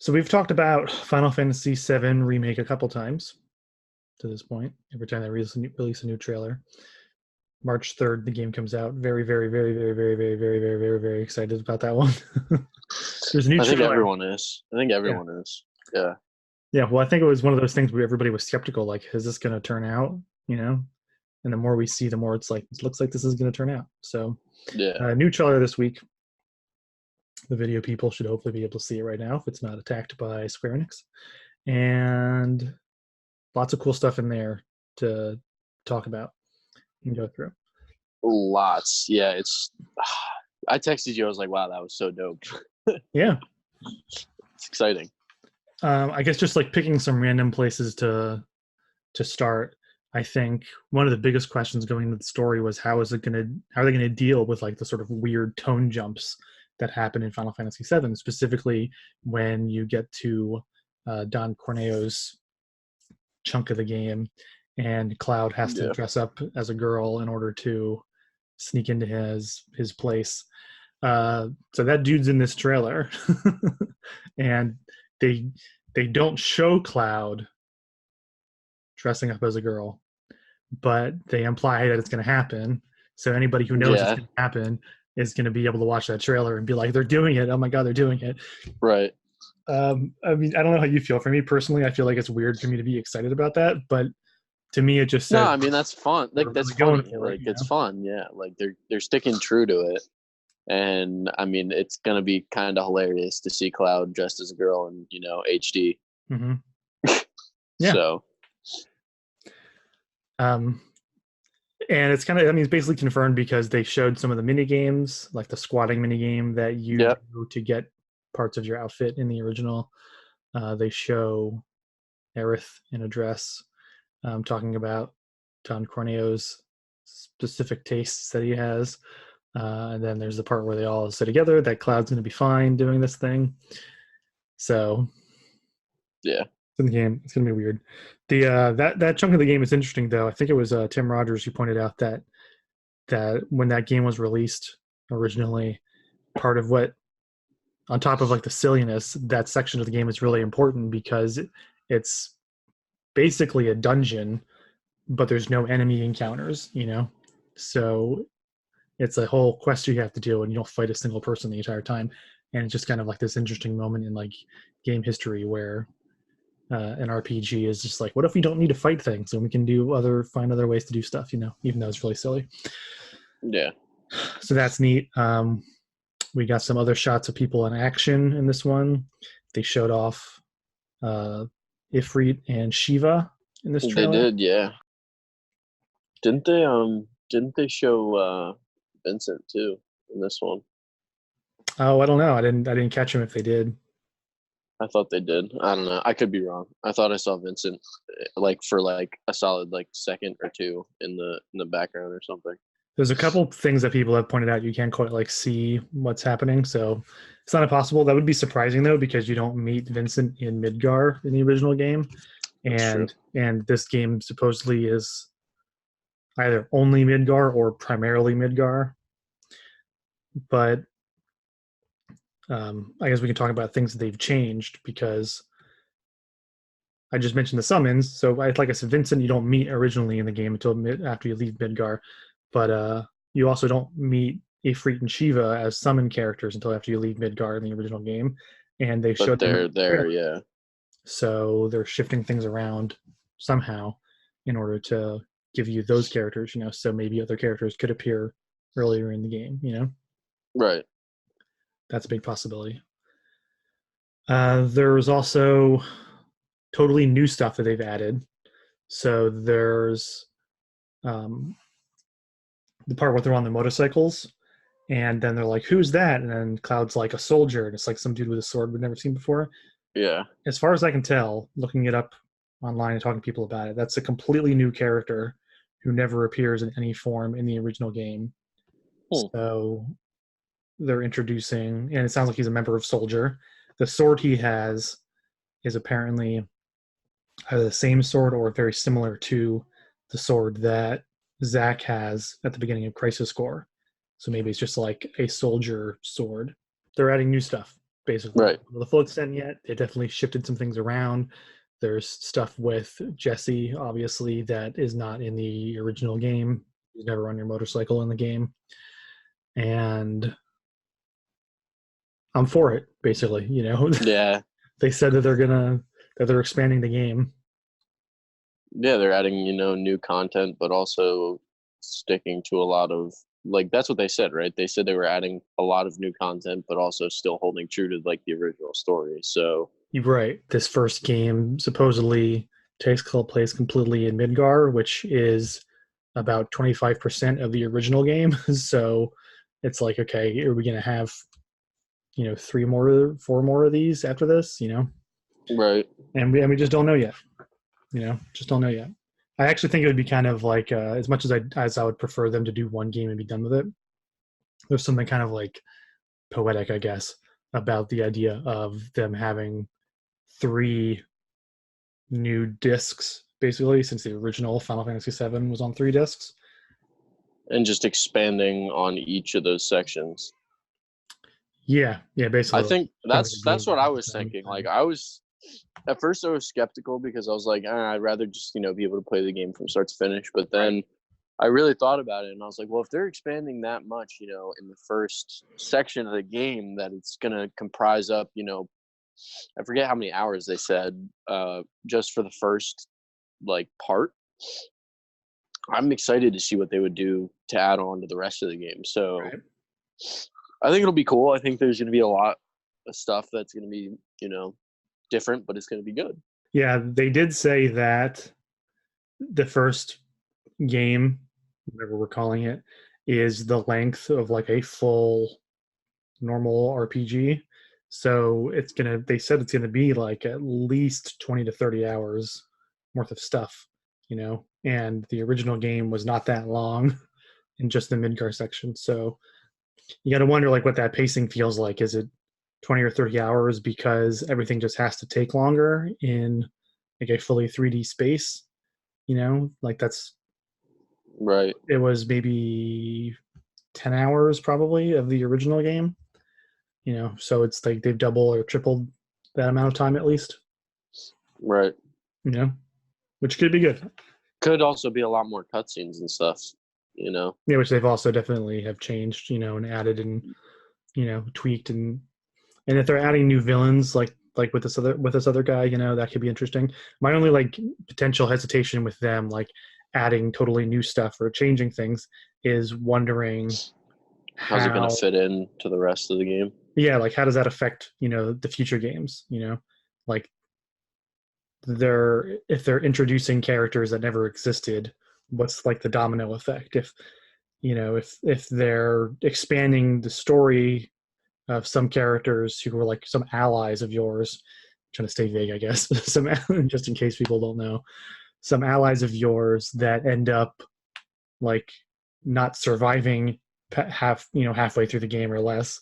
So we've talked about Final Fantasy VII Remake a couple times to this point. Every time they release a new trailer. March 3rd, the game comes out. Very, very, very, very, very, very, very, very, very, very excited about that one. There's a new I think trailer. everyone is. I think Yeah. everyone is. Yeah. Yeah. Well, I think it was one of those things where everybody was skeptical, like, is this going to turn out? You know? And the more we see, the more it's like, it looks like this is going to turn out. So, Yeah. new trailer this week. The video people should hopefully be able to see it right now if it's not attacked by Square Enix. And lots of cool stuff in there to talk about and go through. Lots. Yeah. I texted you. I was like, wow, that was so dope. Yeah. It's exciting. I guess just like picking some random places to start. I think one of the biggest questions going into the story was how are they going to deal with like the sort of weird tone jumps that happen in Final Fantasy VII, specifically when you get to Don Corneo's chunk of the game, and Cloud has to Yeah. dress up as a girl in order to sneak into his place. So that dude's in this trailer, and they they don't show Cloud dressing up as a girl, but they imply that it's going to happen. So anybody who knows it's Yeah. going to happen is going to be able to watch that trailer and be like, "They're doing it! Oh my god, they're doing it!" Right. I mean, I don't know how you feel. For me personally, I feel like it's weird for me to be excited about that, but to me, it just No, says I mean that's fun. we're Like that's really going funny. for it. Like it's fun. Yeah. Like they're sticking true to it. And I mean it's gonna be kind of hilarious to see Cloud dressed as a girl in HD. Mm-hmm. Yeah. So Um, and it's kind of, I mean, it's basically confirmed because they showed some of the mini games, like the squatting mini game that you yeah. do to get parts of your outfit in the original. They show Aerith in a dress, talking about Don Corneo's specific tastes that he has. And then there's the part where they all sit together that Cloud's going to be fine doing this thing. So Yeah. in the game, it's going to be weird. The that chunk of the game is interesting, though. I think it was Tim Rogers who pointed out that when that game was released originally, part of what, on top of like the silliness, that section of the game is really important because it's basically a dungeon, but there's no enemy encounters, So it's a whole quest you have to do, and you don't fight a single person the entire time. And it's just kind of like this interesting moment in like game history where an RPG is just like, what if we don't need to fight things and we can find other ways to do stuff, even though it's really silly. Yeah. So that's neat. We got some other shots of people in action in this one. They showed off uh, Ifrit and Shiva in this They trailer. did, yeah. Didn't they show Vincent too in this one? Oh, I don't know. I didn't catch them if they did. I thought they did. I don't know. I could be wrong. I thought I saw Vincent like for like a solid like second or two in the background or something. There's a couple things that people have pointed out you can't quite like see what's happening, so it's not impossible. That would be surprising though, because you don't meet Vincent in Midgar in the original game, That's true. and this game supposedly is either only Midgar or primarily Midgar. But I guess we can talk about things that they've changed because I just mentioned the summons. So, like I said, Vincent, you don't meet originally in the game until after you leave Midgar, but you also don't meet Ifrit and Shiva as summon characters until after you leave Midgar in the original game, and they But showed them in they're the trailer. there, yeah. So they're shifting things around somehow in order to give you those characters. So maybe other characters could appear earlier in the game. Right. That's a big possibility. There's also totally new stuff that they've added. So there's um, the part where they're on the motorcycles, and then they're like, "Who's that?" And then Cloud's like, "A soldier," and it's like some dude with a sword we've never seen before. Yeah. As far as I can tell, looking it up online and talking to people about it, that's a completely new character who never appears in any form in the original game. Hmm. So they're introducing, and it sounds like he's a member of Soldier. The sword he has is apparently either the same sword or very similar to the sword that Zack has at the beginning of Crisis Core. So maybe it's just like a soldier sword. They're adding new stuff. basically. Right. To the full extent yet. They definitely shifted some things around. There's stuff with Jesse, obviously, that is not in the original game. You never on your motorcycle in the game. And I'm for it, basically. Yeah. They said that they're expanding the game. Yeah, they're adding, new content, but also sticking to a lot of like that's what they said, right? They said they were adding a lot of new content, but also still holding true to like the original story. So You're right. This first game supposedly takes place completely in Midgar, which is about 25% of the original game. So it's like, okay, are we going to have, three more, four more of these after this, right. And we just don't know yet, just don't know yet. I actually think it would be kind of like, as much as I would prefer them to do one game and be done with it, there's something kind of like poetic, I guess, about the idea of them having three new discs, basically, since the original Final Fantasy VII was on three discs. And just expanding on each of those sections. Yeah, I basically, like, think kind of like a that's game what I design was thinking. thing. Like I was at first I was skeptical because I was like, I'd rather just, be able to play the game from start to finish. But then I really thought about it and I was like, well, if they're expanding that much, in the first section of the game, that it's gonna comprise up, I forget how many hours they said, just for the first like part. I'm excited to see what they would do to add on to the rest of the game. So Right. I think it'll be cool. I think there's gonna be a lot of stuff that's gonna be, different, but it's gonna be good. Yeah, they did say that the first game, whatever we're calling it, is the length of like a full normal RPG. So they said it's gonna be like at least 20 to 30 hours worth of stuff, and the original game was not that long in just the Midgar section. So you got to wonder like what that pacing feels like. Is it 20 or 30 hours because everything just has to take longer in like a fully 3D space? Like Right. it was maybe 10 hours probably of the original game. So it's like they've doubled or tripled that amount of time at least. Right. You know, which could be good. Could also be a lot more cutscenes and stuff, Yeah, which they've also definitely have changed, and added and tweaked and if they're adding new villains like with this other guy, that could be interesting. My only like potential hesitation with them like adding totally new stuff or changing things is wondering How's it going to how fit in to the rest of the game? yeah, like how does that affect the future games, like if they're introducing characters that never existed, what's like the domino effect if they're expanding the story of some characters who were like some allies of yours. I'm trying to stay vague, I guess. Some just in case people don't know, some allies of yours that end up like not surviving halfway through the game or less.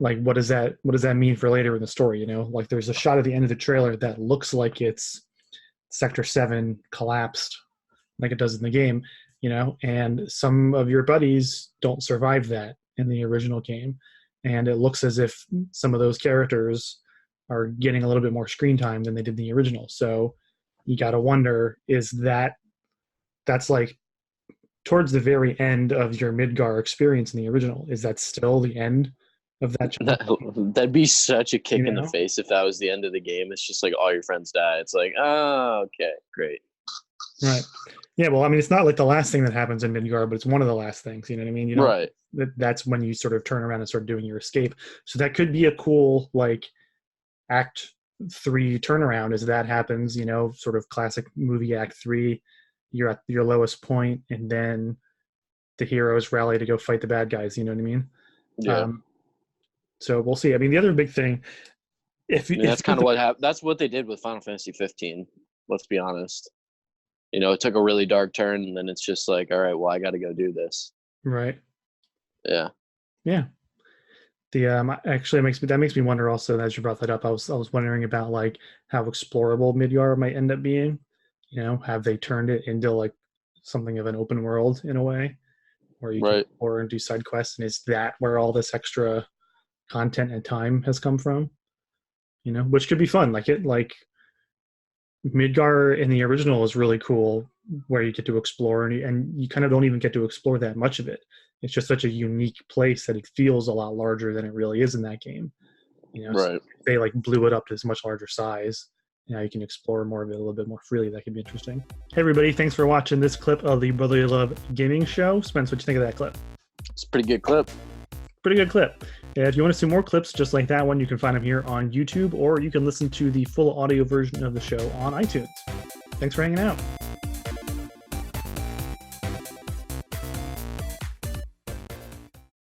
Like what does that mean for later in the story? Like there's a shot at the end of the trailer that looks like it's Sector 7 collapsed like it does in the game, and some of your buddies don't survive that in the original game. And it looks as if some of those characters are getting a little bit more screen time than they did in the original. So you got to wonder, that's like towards the very end of your Midgar experience in the original. Is that still the end of that chunk? That'd be such a kick You in the know? face if that was the end of the game. It's just like all your friends die. It's like, oh, okay, great. Right. Yeah, well, I mean, it's not like the last thing that happens in Midgar, but it's one of the last things. You know what I mean? You don't. Right. That's when you sort of turn around and start doing your escape. So that could be a cool like Act 3 turnaround as that happens. Sort of classic movie Act 3. You're at your lowest point, and then the heroes rally to go fight the bad guys. You know what I mean? Yeah. Um, so we'll see. I mean, the other big thing, if I mean, if that's kind of what happened. That's what they did with Final Fantasy 15. Let's be honest. It took a really dark turn, and then it's just like, all right, well, I got to go do this. right, Yeah. yeah. The actually makes me wonder also as you brought that up. I was wondering about like how explorable Midgar might end up being. Have they turned it into like something of an open world in a way where you can Right. explore and do side quests? And is that where all this extra content and time has come from. Which could be fun. Like Midgar in the original is really cool, where you get to explore, and you kind of don't even get to explore that much of it. It's just such a unique place that it feels a lot larger than it really is in that game. So Right. if they like blew it up to this much larger size. You can explore more of it a little bit more freely. That could be interesting. Hey everybody, thanks for watching this clip of the Brotherly Love Gaming Show. Spence, what do you think of that clip? It's a pretty good clip. Pretty good clip. If you want to see more clips just like that one, you can find them here on YouTube, or you can listen to the full audio version of the show on iTunes. Thanks for hanging out.